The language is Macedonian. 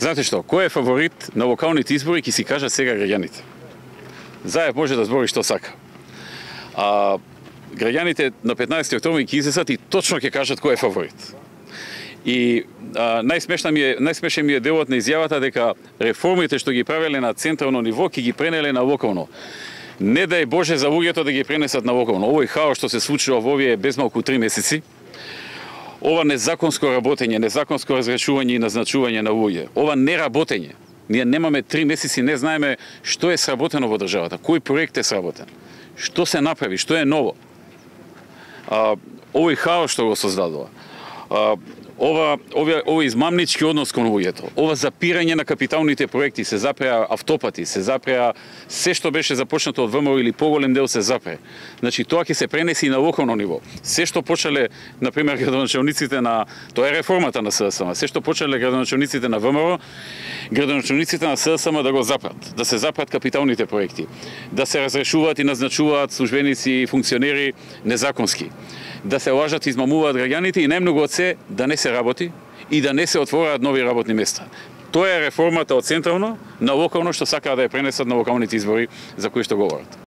Знаете што, кој е фаворит на локалните избори, ќе си кажат сега граѓаните. Заев може да збори што сака. Граѓаните на 15 октомври ќе излезат и точно ќе кажат кој е фаворит. И најсмешен ми е делот на изјавата дека реформите што ги правеле на централно ниво ќе ги пренеле на локално. Не дај Боже за луѓето да ги пренесат на локално. Овој хаос што се случува во овие безмалку 3 месеци, ова незаконско работење, незаконско разрешување и назначување на луѓе, ова неработење. Ние немаме 3 месеци, не знаеме што е сработено во државата, кој проект е сработен, што се направи, што е ново. Овој хаос што го создадува, ова измамнички однос кон луѓето, ова запирање на капиталните проекти, се запреа автопати, се запреа се што беше започнато од ВМРО или поголем дел се запре. Значи тоа ќе се пренеси и на локално ниво. Се што почнале, на пример, градоначалниците на, тоа е реформата на СДСМ, се што почнале градоначалниците на ВМРО, градоначалниците на СДСМ да го запрат, да се запрат капиталните проекти, да се разрешуваат и назначуваат службеници и функционери незаконски, да се лажат и измамуваат граѓаните и најмногу од се да не се работи и да не се отвораат нови работни места. Тоа е реформата од централно на локално што сакаат да ја пренесат на локалните избори за кои што говорат.